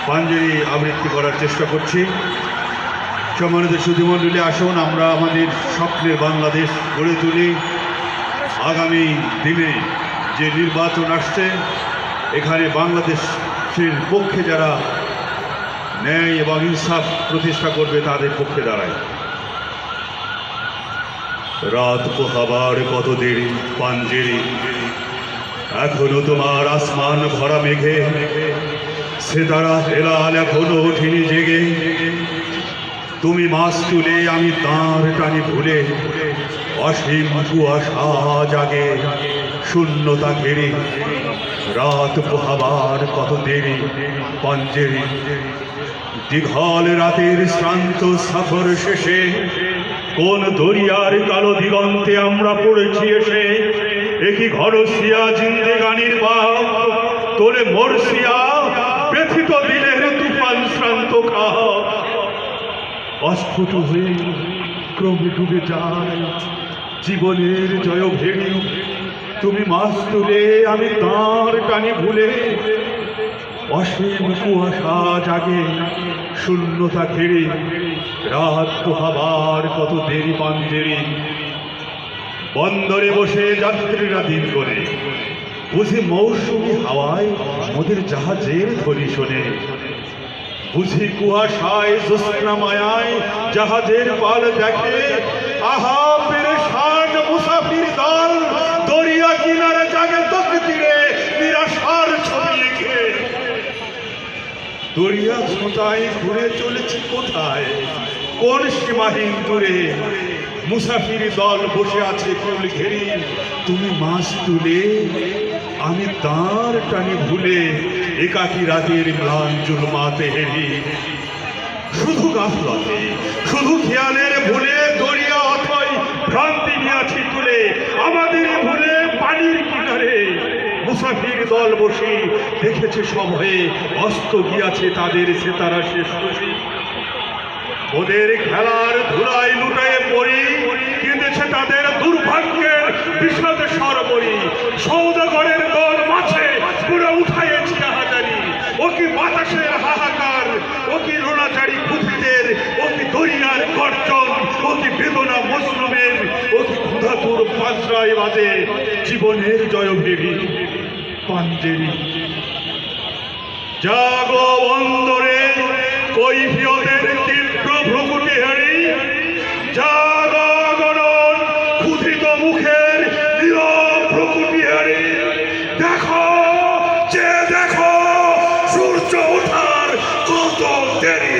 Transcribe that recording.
পাঞ্জেরি আবৃত্তি করার চেষ্টা করছি। সম্মানিত সুধীমণ্ডলী, আসুন আমরা আমাদের স্বপ্নের বাংলাদেশ গড়ে তুলি। আগামী দিনে যে নির্বাচন আসছে, এখানে বাংলাদেশের পক্ষে যারা ন্যায় এবং ইনসাফ প্রতিষ্ঠা করবে তাদের পক্ষে দাঁড়ায়। রাত পোহাবার কত দেরি পাঞ্জেরি, এখনো তোমার আসমান ভরা মেঘে সেতারা হেলাল এখনো ওঠেনি জেগে। তুমি মাছ তুলে আমি তাঁর টানি ভুলে, অসীম কুয়াশা জাগে শূন্যতা ঘেরে। রাত পোহাবার কত দেরি পাঞ্জেরি, দীঘল রাতের শ্রান্ত সফর শেষে কোন দরিয়ার কালো দিগন্তে আমরা পড়েছি এসে। একই ঘরসিয়া জিন্দেগানির বাপ তোলে মরসিয়া, ব্যথিত দিলের তুফান শ্রান্ত খাপ। অস্ফুট হয়ে ক্রমে ডুবে যায় জীবনের জয় ভেড়ি। তুমি মাছ তুলে আমি তাঁর টানি ভুলে, অসীম কুয়াশা জাগে শূন্যতা ঘিরে। রাত পোহাবার কত দেরি পাঞ্জেরি, বন্দরে বসে যাত্রীরা দিন করে বুঝি মৌসুমি হাওয়ায় মোদের জাহাজের ধ্বনি শোনে। বুঝি কুয়াশায় জ্যোৎস্না মায়ায় জাহাজের পাল দেখে। আহা পেরেশান মুসাফির দল দরিয়া কিনারে জাগে তক তীরে নিরাশার ছবি লিখে। দরিয়া ছোটায় ঘুরে চলেছি কোথায় কোন সীমাহীন দূরে। মুসাফির দল বসে আছে কুল ঘেরি, তুমি মাছ তুলে আমি তাঁর টানি ভুলে। একাকী রাতের ম্লান জুলমাতে হেরি, শুধু গাফলতে শুধু খেয়ালের ভুলে দরিয়া অথই ভ্রান্তি নিয়াছি তুলে। আমাদের ভুলে পানির কিনারে মুসাফির দল বসে দেখেছে সভয়ে অস্ত গিয়াছে তাদের সেতারা শেষ খুশি। ওদের খেলার ধুলায় লুটায়ে পড়ি, কেঁদেছে তাদের দুর্ভাগ্যের বিষাদ সরবরি। সৌদাগরের দল মাছে পুরো উঠাইয়েছে হাজারি। ও কি বাতাসের হাহাকার, ও কি রোনাচারি খুঁতিদের, ও কি দরিয়ার গর্জন, ও কি বেদনা মজলুমের, ও কি ক্ষুধাতুর পাঁচরায় বাজে জীবনের জয়ভেরি পাঞ্জেরি। জাগো বন্দরে কৈফিয়তের তীব্র ভ্রুকুটি হারি, জাগো গগন ক্ষুধিত মুখের নীরব ভ্রুকুটি হারি। দেখো যে দেখো সূর্য ওঠার কত দেরি।